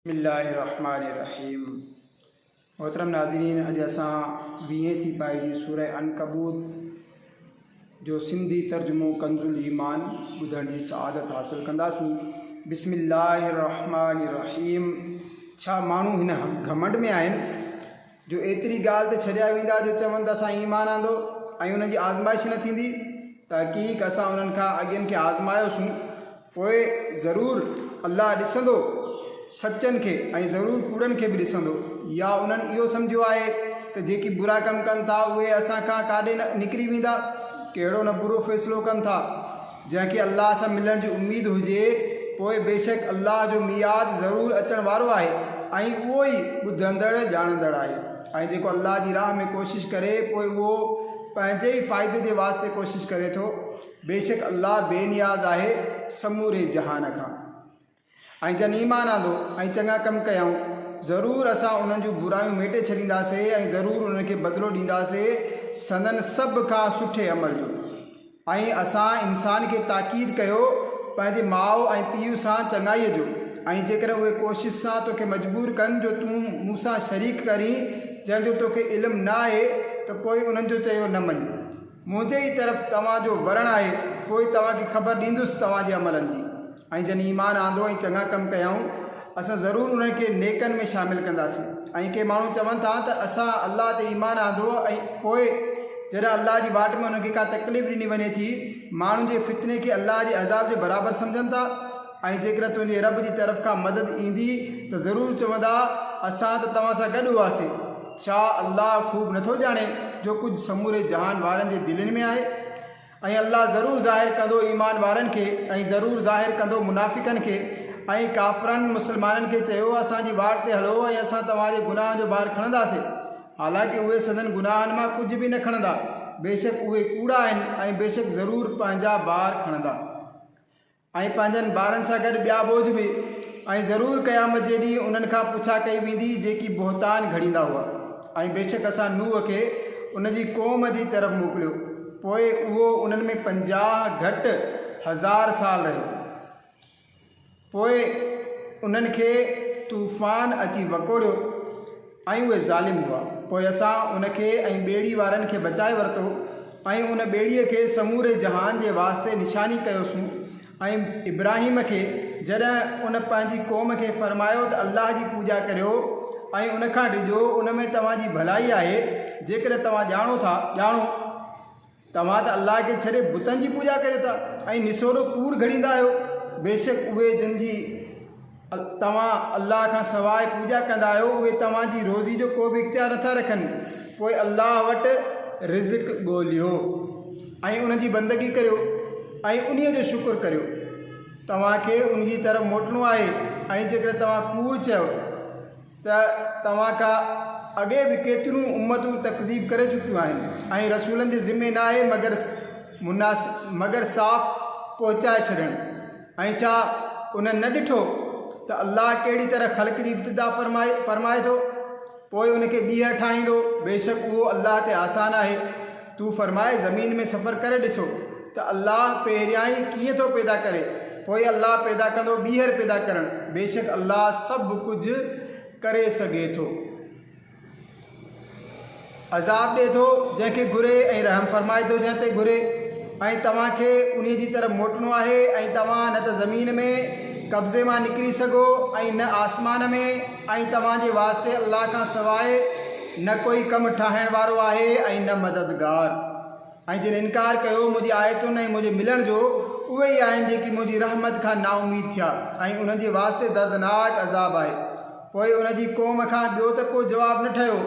बिस्मिल्लाहिर्रहमानिर्रहीम। मोहतरम नाज़रीन, अॼु असां 20 सिपाही जी सूरह अनकबूत जो सिंधी तर्जुमो कंजुल ईमान ॿुधण जी सआदत हासिल कंदासीं। बिस्मिल्लाहिर्रहमानिर्रहीम। छा माण्हू हिन घमंड में आहिनि जो एतिरी ॻाल्हि ते छॾिया वेंदा जो चवनि त असां ईमान आंदो ऐं उन्हनि जी आज़माइश न थींदी? तहक़ीक़ असां उन्हनि खां अॻियनि खे आज़मायोसीं, पोइ ज़रूरु अल्लाह ॾिसंदो सचनि खे ऐं ज़रूरु कूड़नि खे बि ॾिसंदो। या उन्हनि इहो सम्झो आहे त जेकी बुरा कमु कनि था उहे असां खां काॾे न निकिरी वेंदा? कहिड़ो न बुरो फ़ैसिलो कनि था। जंहिंखे अल्लाह सां मिलण जी उमेदु हुजे, पोइ बेशक अल्लाह जो मियाद ज़रूरु अचण वारो आहे ऐं उहो ई ॿुधंदड़ ॼाणंदड़ आहे। ऐं जेको अल्लाह जी राह में कोशिशि करे पोइ उहो पंहिंजे ई फ़ाइदे जे वास्ते कोशिशि करे थो। बेशक अल्लाह बेनियाज़ आहे समूरे जहान खां। ऐं जन ईमान आंदो ऐं चङा कमु कयूं, ज़रूरु असां उन्हनि जूं बुरायूं मेटे छॾींदासीं ऐं ज़रूरु उन्हनि खे बदिलो ॾींदासीं संदन सभ खां सुठे अमल जो। ऐं असां इंसान खे ताक़ीद कयो पंहिंजे माउ ऐं पीउ सां चङाईअ जो, ऐं जेकॾहिं उहे कोशिशि सां तोखे मजबूर कनि जो तूं मूंसां शरीक करीं जंहिंजो तोखे इल्मु न आहे, त पोइ उन्हनि जो चयो न मञ। मुंहिंजे ई तरफ़ तव्हांजो वरण आहे, पोइ तव्हांखे ख़बर ॾींदुसि तव्हांजे अमलनि जी। ऐं जन ईमान आंदो ऐं चङा कमु कयूं, असां ज़रूरु उन्हनि खे नेकनि में शामिलु कंदासीं। ऐं के माण्हू चवनि था त असां अल्लाह ते ईमान आंदो ऐं पोइ जॾहिं अल्लाह जी वाट में उन्हनि खे का तकलीफ़ ॾिनी वञे थी, माण्हुनि जे फितने खे अल्लाह जे अज़ाब जे बराबरि सम्झनि था। ऐं जेकॾहिं तुंहिंजे रब जी तरफ़ खां मदद ईंदी त ज़रूरु चवंदा असां त तव्हां सां गॾु हुआसीं। छा अल्लाह ख़ूब नथो ॼाणे जो कुझु समूरे जहान वारनि जे दिलनि में आहे? ऐं अल्लाह ज़रूरु ज़ाहिर कंदो ईमान वारनि खे ऐं ज़रूरु ज़ाहिर कंदो मुनाफ़िक़नि खे। ऐं काफ़िरनि मुस्लमाननि खे चयो असांजी वाट ते हलो ऐं असां तव्हांजे गुनाह जो भार खणंदासीं। हालांकि उहे सदन गुनाहनि मां कुझु बि न खणंदा। बेशक उहे कूड़ा आहिनि ऐं बेशक ज़रूरु पंहिंजा भार खणंदा ऐं पंहिंजनि ॿारनि सां गॾु ॿिया बोझ बि। ऐं ज़रूरु क़यामत जे ॾींहुं उन्हनि खां पुछा कई वेंदी जेकी बोहतान घड़ींदा हुआ। ऐं बेशक असां नूह खे उन जी क़ौम जी तरफ़ मोकिलियो, पोइ उहो उन्हनि में 50 घटि 1000 साल रहियो। पोइ उन्हनि खे तूफ़ान अची वकोड़ियो ऐं उहे ज़ालिम हुआ। पोइ असां उनखे ऐं ॿेड़ी वारनि खे बचाए वरितो ऐं उन ॿेड़ीअ खे समूरे जहान जे वास्ते निशानी कयोसीं। ऐं इब्राहिम खे जॾहिं उन पंहिंजी क़ौम खे फ़रमायो त अल्लाह जी पूॼा करियो ऐं उनखां ॾिजो, उन में तव्हांजी भलाई आहे। जेकॾहिं तव्हां ॼाणो तव्हां त अल्लाह खे छॾे बुतनि जी पूॼा करे था ऐं निसोड़ो कूड़ घड़ींदा आहियो। बेशक उहे जिनजी तव्हां अल्लाह खां सवाइ पूॼा कंदा आहियो, उहे तव्हांजी रोज़ी जो को बि इख़्तियार नथा रखनि। पोइ अल्लाह वटि रिज़्क़ ॻोल्हियो ऐं उनजी बंदगी करियो ऐं उन्हीअ जो शुक्र करियो। तव्हांखे उनजी तरफ़ मोटिणो आहे। ऐं जेकॾहिं तव्हां कूड़ चयो त तव्हां खां अॻे बि केतिरियूं उम्मतूं तकज़ीब करे चुकियूं आहिनि ऐं रसूलनि जे ज़िम्मे न आहे मगर साफ़ पहुचाए छॾणु। ऐं छा उन्हनि न ॾिठो त अल्लाह कहिड़ी तरह ख़ल्क़ जी इब्तिदा फ़रमाए थो, पोइ उनखे ॿीहर ठाहींदो। बेशक उहो अल्लाह ते आसान आहे। तूं फ़रमाए ज़मीन में सफ़र करे ॾिसो त अल्लाह पहिरियां ई कीअं थो पैदा करे, पोइ अल्लाह पैदा कंदो ॿीहर पैदा करणु। बेशक अल्लाह सभु कुझु करे सघे थो। अज़ाब ॾिए थो जंहिंखे घुरे ऐं रहम फ़रमाए थो जंहिं ते घुरे। ऐं तव्हांखे उन जी तरफ़ मोटिणो आहे। ऐं तव्हां न त ज़मीन में कब्ज़े मां निकिरी सघो ऐं न आसमान में। ऐं तव्हांजे वास्ते अल्लाह खां सवाइ न कोई कमु ठाहिण वारो आहे ऐं न मददगार। ऐं जिन इनकार कयो मुंहिंजी आयतुनि ऐं मुंहिंजे मिलण जो, उहे ई आहिनि जेकी मुंहिंजी रहमत खां नाउमीद थिया ऐं उन्हनि जे वास्ते दर्दनाक अज़ाब आहे। पोइ उनजी क़ौम खां ॿियो त को जवाबु न ठहियो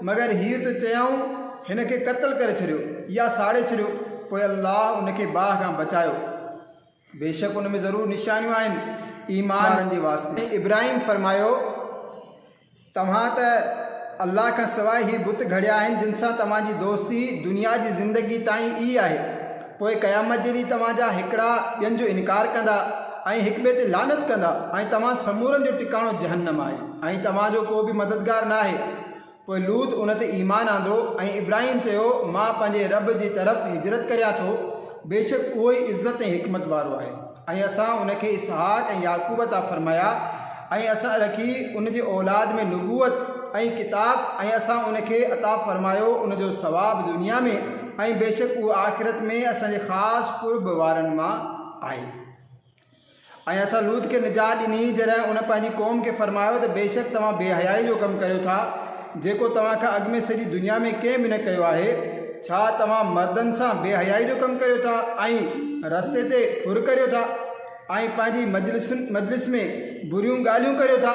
मगर हीअ त चयऊं हिन खे क़त्ल करे छॾियो या साड़े छॾियो। पोइ अल्लाह उनखे बाहि खां बचायो। बेशक उन में ज़रूरु निशानियूं आहिनि ईमान वारनि जे वास्ते। इब्राहिम फ़रमायो तव्हां त अल्लाह खां सवाइ ही बुत घड़िया आहिनि जिन सां तव्हांजी दोस्ती दुनिया जी ज़िंदगी ताईं ई आहे। पोइ क़यामत जे ॾींहुं तव्हांजा हिकिड़ा ॿियनि जो इनकार कंदा ऐं हिक ॿिए ते लानत कंदा ऐं तव्हां समूरनि जो टिकाणो जहन्नम आहे ऐं तव्हांजो को बि मददगार न आहे। पोइ लूत उन ते ईमान आंदो ऐं इब्राहिम चयो मां पंहिंजे रब जी तरफ़ हिजरत करियां थो। बेशक उहो ई इज़त ऐं हिकमत वारो आहे। ऐं असां उनखे इसहाक ऐं याकूब था फ़रमाया ऐं असां रखी उन जे औलाद में नुबूअत ऐं किताब ऐं असां उनखे अता फ़रमायो उनजो सवाब दुनिया में ऐं बेशक उहो आख़िरत में असांजे ख़ासि कुर्ब वारनि मां आहे। ऐं असां लूत खे निजात ॾिनी जॾहिं उन पंहिंजी क़ौम खे फ़रमायो त बेशक तव्हां बेहयाई जो कमु करियो था जेको तव्हां खां अॻु में सॼी दुनिया में कंहिं बि न कयो आहे। छा तव्हां मर्दनि सां बेहयाई जो कमु करियो था ऐं रस्ते ते हुर करियो था ऐं पंहिंजी मजलिस में बुरियूं ॻाल्हियूं करियो था।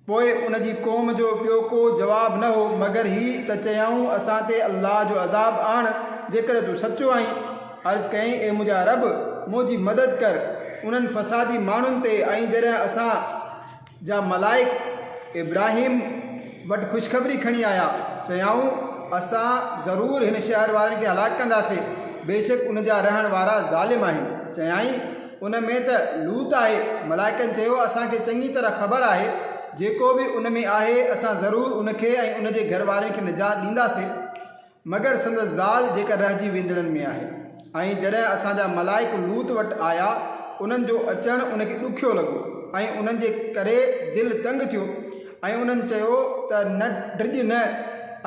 पोइ उन जी क़ौम जो ॿियो को जवाबु न हो मगर ही त चयऊं असां ते अल्लाह जो अज़ाब आण जेकर तूं सचो आहीं। अर्ज़ु कयईं ए मुंहिंजा रब मुंहिंजी मदद कर उन्हनि फ़सादी माण्हुनि ते। ऐं जॾहिं असां जा मलाइक इब्राहिम वटि ख़ुशख़बरी खणी आया चयऊं असां ज़रूरु हिन शहर वारनि खे हलाकु कंदासीं बेशक उन जा रहण वारा ज़ालिम आहिनि। चयाईं उन में त लूत आहे। मलाइकनि चयो असांखे चङी तरह ख़बर आहे जेको बि उन में आहे असां ज़रूरु उनखे ऐं उन जे घर वारनि खे निजात ॾींदासीं मगर संदसि ज़ाल जेका रहिजी वेंदड़नि में आहे। ऐं जॾहिं असांजा मलाइक लूत वटि आया उन्हनि जो अचणु उनखे ॾुखियो लॻो ऐं उन्हनि जे करे दिलि तंग थियो ऐं उन्हनि चयो त न डिॼ न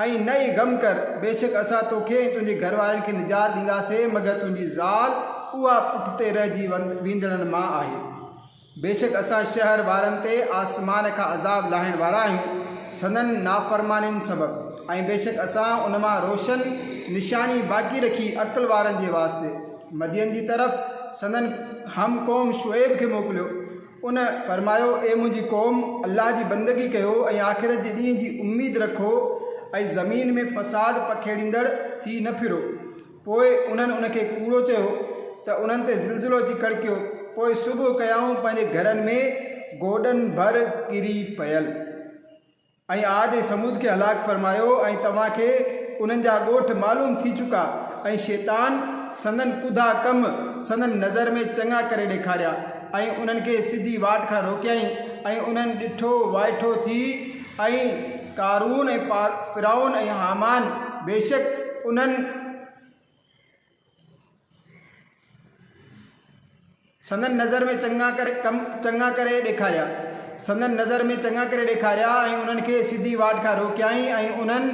ऐं न ई ग़म कर बेशक असां तोखे ऐं तुंहिंजे घर वारनि खे निजात ॾींदासीं मगर तुंहिंजी ज़ाल उहा पुठिते रहिजी वेंदड़नि मां आहे। बेशक असां शहर वारनि ते आसमान खां अज़ाब लाहिण वारा आहियूं संदनि नाफ़रमानियुनि सबबु। ऐं बेशक असां उन मां रोशन निशानी बाक़ी रखी अक़ल वारनि जे वास्ते मदियन जी तरफ़ संदनि हम क़ौम शुएब खे मोकिलियो। उन फ़रमायो ए मुंहिंजी क़ौम अल्लाह जी बंदगी कयो ऐं आख़िरत जे ॾींहं जी उमेद रखो ऐं ज़मीन में फ़साद पखेड़ींदड़ थी न फिरो। पोइ उन्हनि उनखे कूड़ो चयो त उन्हनि ते ज़िलज़िलो अची कड़कियो। पोइ सुबुह कयाऊं पंहिंजे घरनि में गोॾनि भर किरी पयल ऐं आद समूद खे हलाकु फ़रमायो ऐं तव्हांखे उन्हनि जा ॻोठ मालूम थी चुका ऐं शैतान संदनि कुधा कम संदनि नज़र में चङा करे ॾेखारिया ऐं उन्हनि खे सिधी वाट खां रोकियईं ऐं उन्हनि ॾिठो वाइठो थी ऐं कारून ऐं फ़िरौन ऐं हामान बेशक उन्हनि संदनि नज़र में चङा करे ॾेखारिया संदनि नज़र में चङा करे ॾेखारिया ऐं उन्हनि खे सिधी वाट खां रोकियईं ऐं उन्हनि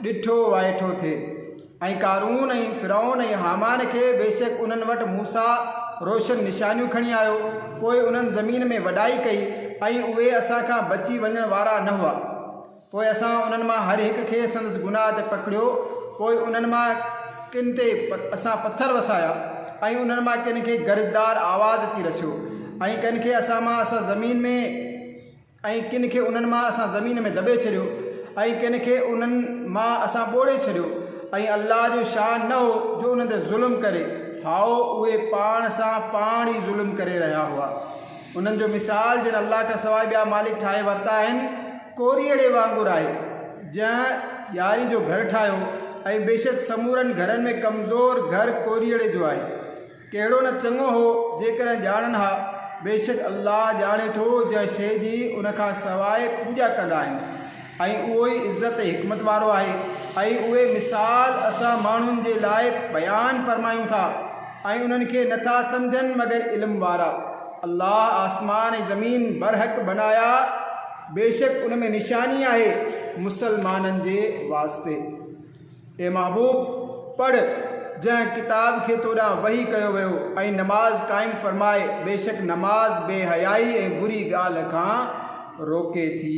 ॾिठो वाइठो थिए ऐं कारून ऐं फ़िरौन ऐं हामान खे बेशक उन्हनि वटि मूसा रोशन निशानियूं खणी आयो। पोइ उन्हनि ज़मीन में वॾाई कई ऐं उहे असां खां बची वञण वारा न हुआ। पोइ असां उन्हनि मां हर हिक खे संदसि गुनाह ते पकड़ियो। पोइ उन्हनि मां किन ते असां पथर वसाया ऐं उन्हनि मां किन खे गरजदार आवाज़ अची रसियो ऐं किन खे असां ज़मीन में ऐं किन खे उन्हनि मां असां ज़मीन में दॿे छॾियो ऐं किन खे उन्हनि मां असां ॿोड़े छॾियो ऐं अल्लाह जो शान न हो जो उन्हनि ते ज़ुल्म करे। हाओ उहे पाण सां पाण ई ज़ुल्म करे रहिया हुआ। उन्हनि जो मिसाल जिन अल्लाह खां सवाइ ॿिया मालिक ठाहे वरिता आहिनि कोरीअड़े वांगुरु आहे जंहिं ॾियारी जो घर ठाहियो ऐं बेशक समूरनि घरनि में कमज़ोर घर कोरीअड़े जो आहे। कहिड़ो न चङो हो जेकॾहिं ॼाणनि हा बेशक अल्लाह ॼाणे थो जंहिं शइ जी उन खां सवाइ पूॼा कंदा आहिनि ऐं उहो ई इज़त हिकमत वारो आहे। ऐं उहे मिसाल असां माण्हुनि जे लाइ बयानु फ़रमायूं था ऐं उन्हनि खे नथा सम्झनि मगर इल्म वारा। अल्लाह आसमान ऐं ज़मीन बरहक़ बनाया बेशक उन में निशानी आहे मुसलमाननि जे वास्ते। ए महबूब पढ़ जंहिं किताब खे तोॾां वही कयो वियो ऐं नमाज़ क़ाइमु फ़रमाए बेशक नमाज़ बेहयाई ऐं बुरी ॻाल्हि खां रोके थी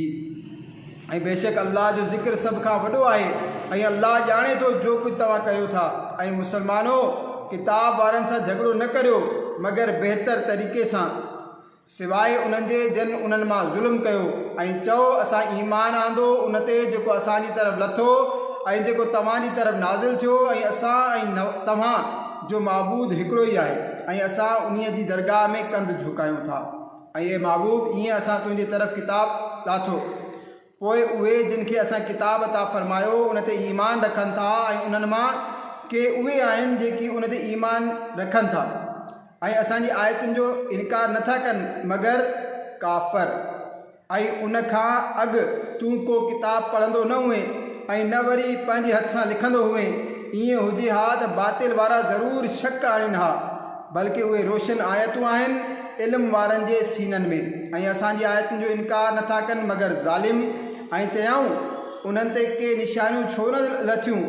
ऐं बेशक अल्लाह जो ज़िक्र सभ खां वॾो आहे ऐं अल्लाह ॼाणे थो जो कुझु तव्हां कयो था। ऐं मुसलमानो किताब वारनि सां झगड़ो न करियो मगर बहितर तरीक़े सां सवाइ उन्हनि जे जिन उन्हनि मां ज़ुल्म कयो ऐं चओ असां ईमान आंदो उन ते जेको असांजी तरफ़ लथो ऐं जेको तव्हांजी तरफ़ नाज़िल थियो ऐं असां ऐं तव्हां जो महबूद हिकिड़ो ई आहे ऐं असां उन्हीअ जी दरगाह में कंध झुकायूं था। ऐं हे महबूब ईअं असां तुंहिंजी तरफ़ किताब लाथो पोइ उहे जिन खे असां किताब अता फ़रमायो उन ते ईमान रखनि था ऐं उन्हनि मां के उहे आहिनि जेकी उन ते ईमान रखनि था ऐं असांजी आयतुनि जो इनकार नथा कनि मगर काफ़र। ऐं उन खां अॻु तूं को किताब पढ़ंदो न हुए ऐं न वरी पंहिंजे हथ सां लिखंदो हुए। ईअं हुजे हा त बातिल वारा ज़रूरु शक आणनि हा बल्कि उहे रोशन आयतूं आहिनि इल्म वारनि जे सीननि में ऐं असांजी आयतुनि जो इनकार नथा कनि मगर ज़ालिम। ऐं चयऊं उन्हनि ते के निशानियूं छो न लथियूं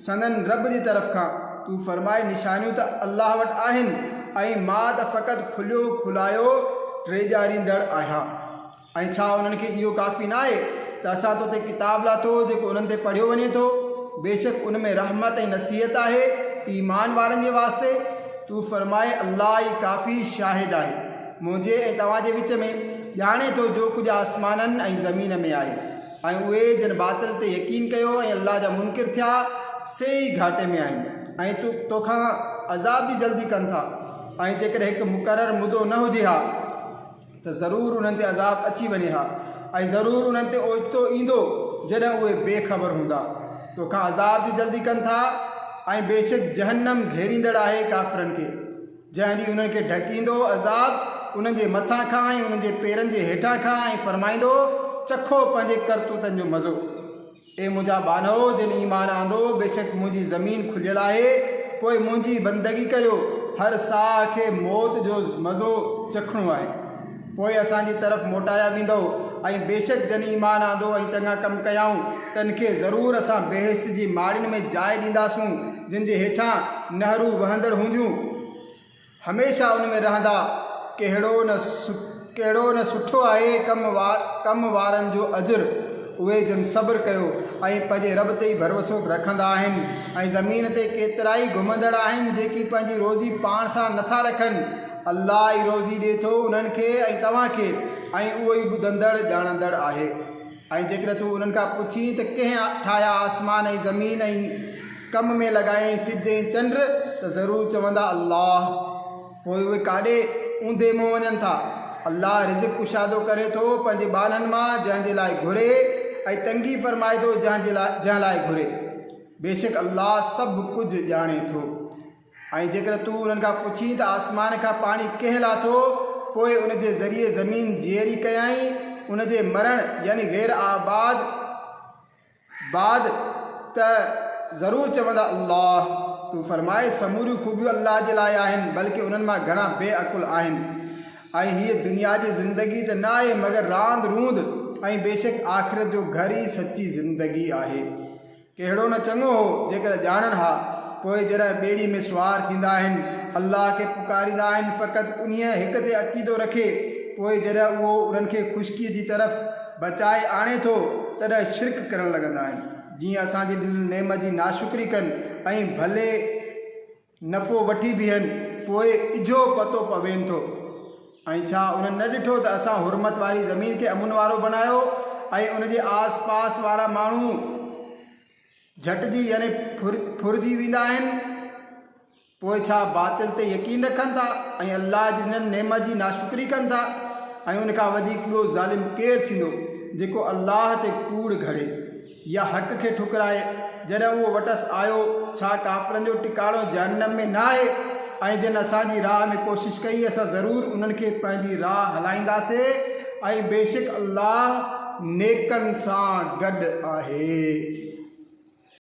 संदन रब जी तरफ़ खां। तूं फरमाए निशानियूं त अल्लाह वटि आहिनि ऐं मां त फ़क़ति खुलियो खुलायो टेजारींदड़ आहियां। ऐं छा उन्हनि खे इहो काफ़ी न आहे त असां तो ते किताब लाथो जेको उन्हनि ते पढ़ियो वञे थो। बेशक उन में रहमत ऐं नसीहत आहे ईमान वारनि जे वास्ते। तूं फरमाए अल्लाह ई काफ़ी शाहिद आहे मुंहिंजे ऐं तव्हांजे विच में, ॼाणे थो जो कुझु आसमाननि ऐं ज़मीन में आहे। ऐं उहे जिन बातिल ते यकीन कयो ऐं अल्लाह जा मुनकिर थिया से ई घाटे में आहिनि ऐं तोखां अज़ाब जी जल्दी कनि था। ऐं जेकर हिकु मुक़ररु मुदो न हुजे हा त ज़रूरु उन्हनि ते अज़ाब अची वञे हा ऐं ज़रूरु उन्हनि ते ओचितो ईंदो जॾहिं उहे बेख़बर हूंदा। तोखां अज़ाब जी जल्दी कनि था ऐं बेशक जहन्नम घेरींदड़ आहे काफ़िरनि खे, जंहिं ॾींहुं उन्हनि खे ढकींदो अज़ाब उन्हनि जे मथां खां ऐं उन्हनि जे पेरनि जे हेठां खां ऐं फरमाईंदो चखो पंहिंजे करतूतनि जो मज़ो। ए मुंहिंजा बानो जिन ईमान आंदो, बेशक मुंहिंजी ज़मीन खुलियल आहे, पोइ मुंहिंजी बंदगी कयो। हर साह खे मौत जो मज़ो चखणो आहे, पोइ असांजी तरफ़ मोटाया वेंदो। ऐं बेशक जन ईमान आंदो ऐं चङा कम कयाऊं तन खे ज़रूरु असां बेहिश्त जी माड़ियुनि में जाइ ॾींदासूं जिन जे हेठां नहरूं वहंदड़ हूंदियूं, हमेशह उन में रहंदा। कहिड़ो न सुठो आहे कम वारनि जो अजर उहे जिन सब्र कयो ऐं पंहिंजे रब ते ई भरोसो रखंदा आहिनि। ऐं ज़मीन ते केतिरा ई घुमंदड़ आहिनि जेकी पंहिंजी रोज़ी पाण सां नथा रखनि, अल्लाह ई रोज़ी ॾिए थो उन्हनि खे ऐं तव्हांखे, ऐं उहो ई ॿुधंदड़ ॼाणंदड़ आहे। ऐं जेकर तूं उन्हनि खां पुछी त कंहिं ठाहिया आसमान ऐं ज़मीन ऐं कम में लॻायईं सिज ऐं चंड, त ज़रूरु चवंदा अल्लाह। पोइ उहे काॾे ऊंधे मुंहुं वञनि था। अल्लाह रिज़्क़ कुशादो करे थो पंहिंजे ॿारनि मां जंहिंजे लाइ घुरे ऐं तंगी फरमाए थो जंहिं लाइ घुरे। बेशक अल्लाह सभु कुझु ॼाणे थो। ऐं जेकर तूं उन्हनि खां पुछी त आसमान खां पाणी कंहिं लाथो, पोइ उन जे ज़रिए ज़मीन जीअरी कयाई उन जे मरण यानी गैर आबाद बाद, त ज़रूरु चवंदा अल्लाह। तूं फरमाए समूरियूं ख़ूबियूं अल्लाह जे लाइ आहिनि, बल्कि उन्हनि मां घणा बेअकुल आहिनि। ऐं हीअ दुनिया जी ज़िंदगी त न आहे मगर रांदि रूंद, ऐं बेशक आख़िरत जो घर ई सची ज़िंदगी आहे। कहिड़ो न चङो हो जेकर ॼाणनि हा, पोइ जॾहिं ॿेड़ी में सुवार थींदा आहिनि अल्लाह खे पुकारींदा आहिनि फ़क़ति उन हिक ते अक़ीदो रखे। पोइ जॾहिं उहो उन्हनि खे ख़ुश्कीअ जी तरफ़ बचाए आणे थो तॾहिं शिरक करणु लॻंदा आहिनि, जीअं असांजी नेम जी नाशुक्री कनि ऐं भले नफ़ो वठी बीहनि, पोइ इझो पतो पवेनि थो। ऐं छा उन्हनि न ॾिठो त असां हुरमत वारी ज़मीन खे अमुन वारो बनायो ऐं उन जे आस पास वारा माण्हू झटिजी यानी फुरिजी वेंदा आहिनि। पोइ छा बातिल ते यकीन रखनि था ऐं अल्लाह जी हिननि नेम जी नाशुक्री कनि था। ऐं उनखां वधीक ॿियो ज़ालिम केरु थींदो जेको अल्लाह ते कूड़ घड़े या हक़ खे ठुकराए जॾहिं उहो वटसि आयो। छा काफ़िरनि जो टिकाणो जहन्नम में न आहे? ऐं जिन असांजी राह में कोशिशि कई असां ज़रूरु उन्हनि खे पंहिंजी राह हलाईंदासीं। ऐं बेशक अल्लाह नेकनि सां गॾु आहे।